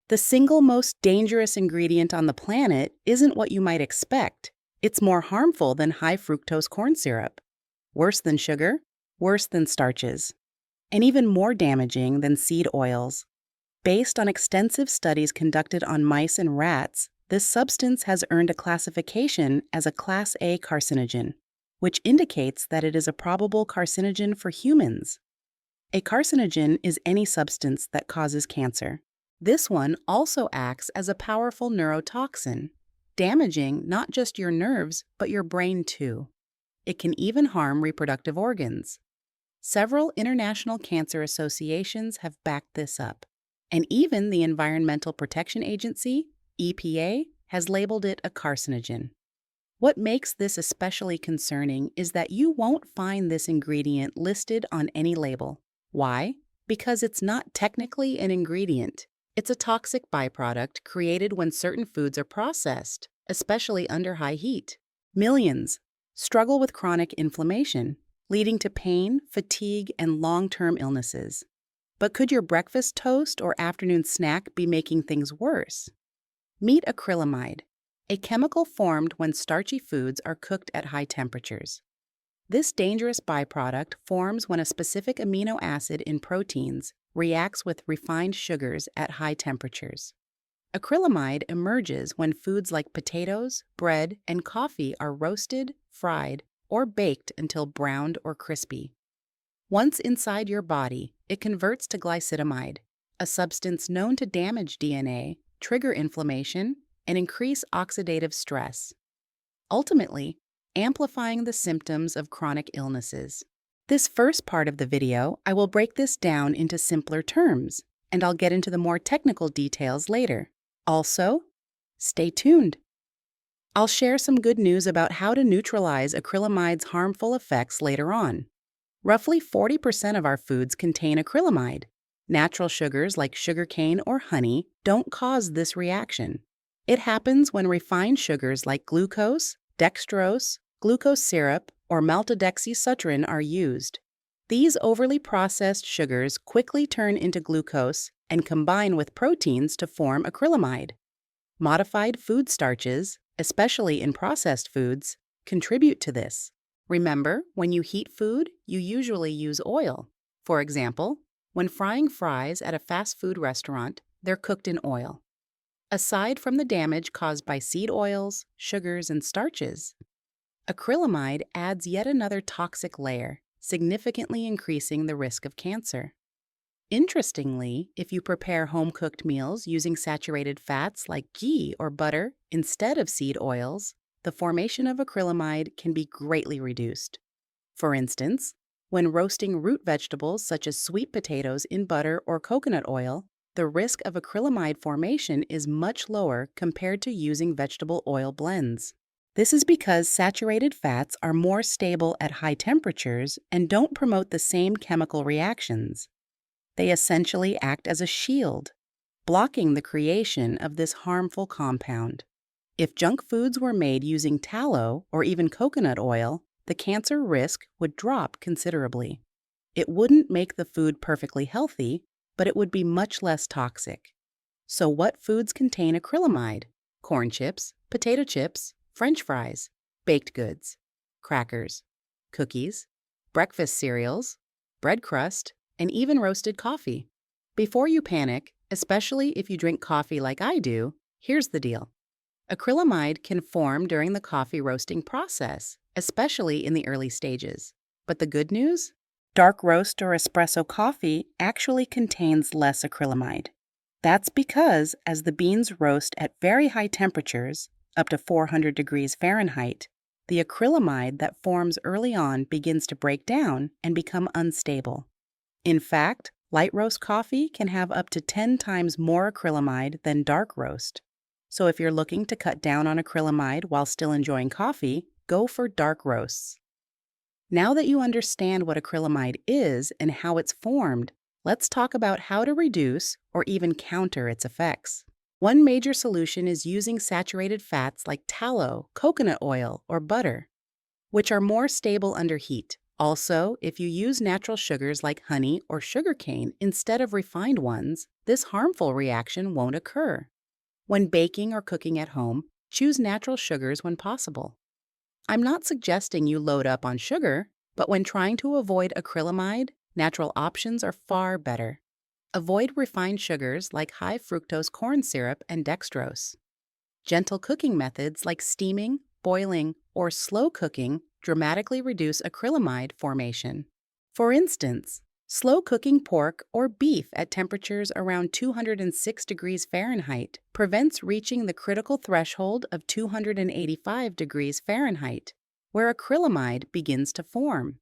The single most dangerous ingredient on the planet isn't what you might expect. It's more harmful than high fructose corn syrup, worse than sugar, worse than starches, and even more damaging than seed oils. Based on extensive studies conducted on mice and rats, this substance has earned a classification as a Class A carcinogen, which indicates that it is a probable carcinogen for humans. A carcinogen is any substance that causes cancer. This one also acts as a powerful neurotoxin, damaging not just your nerves, but your brain too. It can even harm reproductive organs. Several international cancer associations have backed this up, and even the Environmental Protection Agency, EPA, has labeled it a carcinogen. What makes this especially concerning is that you won't find this ingredient listed on any label. Why? Because it's not technically an ingredient. It's a toxic byproduct created when certain foods are processed, especially under high heat. Millions struggle with chronic inflammation, leading to pain, fatigue, and long-term illnesses. But could your breakfast toast or afternoon snack be making things worse? Meet acrylamide, a chemical formed when starchy foods are cooked at high temperatures. This dangerous byproduct forms when a specific amino acid in proteins reacts with refined sugars at high temperatures. Acrylamide emerges when foods like potatoes, bread, and coffee are roasted, fried, or baked until browned or crispy. Once inside your body, it converts to glycitamide, a substance known to damage DNA, trigger inflammation, and increase oxidative stress, ultimately amplifying the symptoms of chronic illnesses. This first part of the video, I will break this down into simpler terms, and I'll get into the more technical details later. Also, stay tuned. I'll share some good news about how to neutralize acrylamide's harmful effects later on. Roughly 40% of our foods contain acrylamide. Natural sugars like sugarcane or honey don't cause this reaction. It happens when refined sugars like glucose, dextrose, glucose syrup, or maltodextrin are used. These overly processed sugars quickly turn into glucose and combine with proteins to form acrylamide. Modified food starches, especially in processed foods, contribute to this. Remember, when you heat food, you usually use oil. For example, when frying fries at a fast food restaurant, they're cooked in oil. Aside from the damage caused by seed oils, sugars, and starches, acrylamide adds yet another toxic layer, significantly increasing the risk of cancer. Interestingly, if you prepare home-cooked meals using saturated fats like ghee or butter instead of seed oils, the formation of acrylamide can be greatly reduced. For instance, when roasting root vegetables such as sweet potatoes in butter or coconut oil, the risk of acrylamide formation is much lower compared to using vegetable oil blends. This is because saturated fats are more stable at high temperatures and don't promote the same chemical reactions. They essentially act as a shield, blocking the creation of this harmful compound. If junk foods were made using tallow or even coconut oil, the cancer risk would drop considerably. It wouldn't make the food perfectly healthy, but it would be much less toxic. So what foods contain acrylamide? Corn chips, potato chips, French fries, baked goods, crackers, cookies, breakfast cereals, bread crust, and even roasted coffee. Before you panic, especially if you drink coffee like I do, here's the deal. Acrylamide can form during the coffee roasting process, especially in the early stages. But the good news? Dark roast or espresso coffee actually contains less acrylamide. That's because as the beans roast at very high temperatures, up to 400 degrees Fahrenheit, the acrylamide that forms early on begins to break down and become unstable. In fact, light roast coffee can have up to 10 times more acrylamide than dark roast. So if you're looking to cut down on acrylamide while still enjoying coffee, go for dark roasts. Now that you understand what acrylamide is and how it's formed, let's talk about how to reduce or even counter its effects. One major solution is using saturated fats like tallow, coconut oil, or butter, which are more stable under heat. Also, if you use natural sugars like honey or sugarcane instead of refined ones, this harmful reaction won't occur. When baking or cooking at home, choose natural sugars when possible. I'm not suggesting you load up on sugar, but when trying to avoid acrylamide, natural options are far better. Avoid refined sugars like high fructose corn syrup and dextrose. Gentle cooking methods like steaming, boiling, or slow cooking dramatically reduce acrylamide formation. For instance, slow cooking pork or beef at temperatures around 206 degrees Fahrenheit prevents reaching the critical threshold of 285 degrees Fahrenheit, where acrylamide begins to form.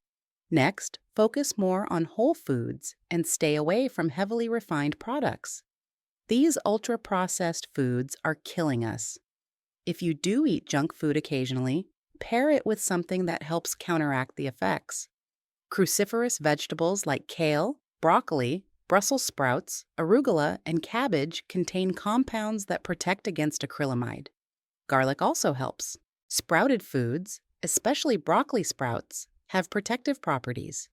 Next, focus more on whole foods and stay away from heavily refined products. These ultra-processed foods are killing us. If you do eat junk food occasionally, pair it with something that helps counteract the effects. Cruciferous vegetables like kale, broccoli, Brussels sprouts, arugula, and cabbage contain compounds that protect against acrylamide. Garlic also helps. Sprouted foods, especially broccoli sprouts, have protective properties.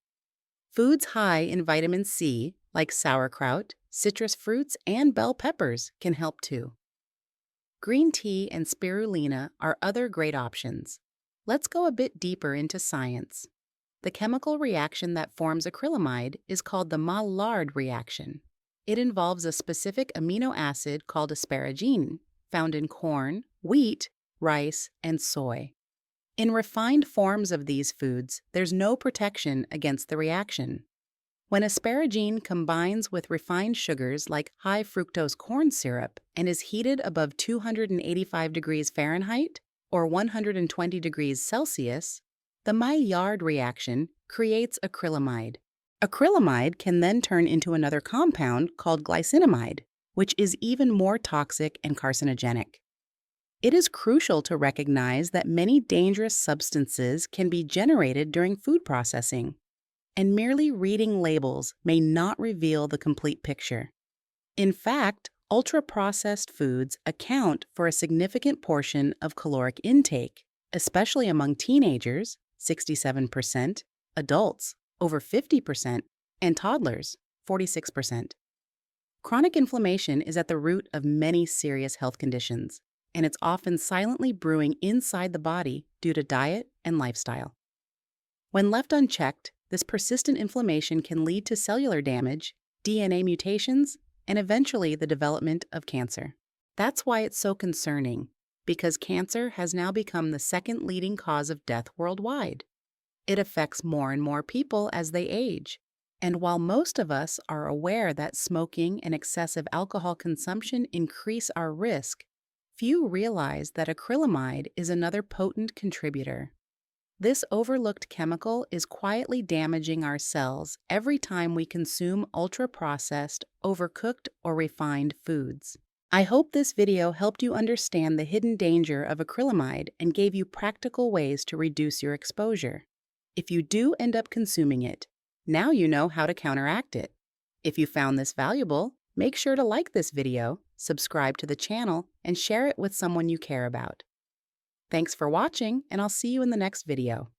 Foods high in vitamin C, like sauerkraut, citrus fruits, and bell peppers, can help too. Green tea and spirulina are other great options. Let's go a bit deeper into science. The chemical reaction that forms acrylamide is called the Maillard reaction. It involves a specific amino acid called asparagine, found in corn, wheat, rice, and soy. In refined forms of these foods, there's no protection against the reaction. When asparagine combines with refined sugars like high fructose corn syrup and is heated above 285 degrees Fahrenheit or 120 degrees Celsius, the Maillard reaction creates acrylamide. Acrylamide can then turn into another compound called glycinamide, which is even more toxic and carcinogenic. It is crucial to recognize that many dangerous substances can be generated during food processing, and merely reading labels may not reveal the complete picture. In fact, ultra-processed foods account for a significant portion of caloric intake, especially among teenagers, 67%, adults, over 50%, and toddlers, 46%. Chronic inflammation is at the root of many serious health conditions, and it's often silently brewing inside the body due to diet and lifestyle. When left unchecked, this persistent inflammation can lead to cellular damage, DNA mutations, and eventually the development of cancer. That's why it's so concerning, because cancer has now become the second leading cause of death worldwide. It affects more and more people as they age. And while most of us are aware that smoking and excessive alcohol consumption increase our risk, few realize that acrylamide is another potent contributor. This overlooked chemical is quietly damaging our cells every time we consume ultra-processed, overcooked, or refined foods. I hope this video helped you understand the hidden danger of acrylamide and gave you practical ways to reduce your exposure. If you do end up consuming it, now you know how to counteract it. If you found this valuable, make sure to like this video, subscribe to the channel, and share it with someone you care about. Thanks for watching, and I'll see you in the next video.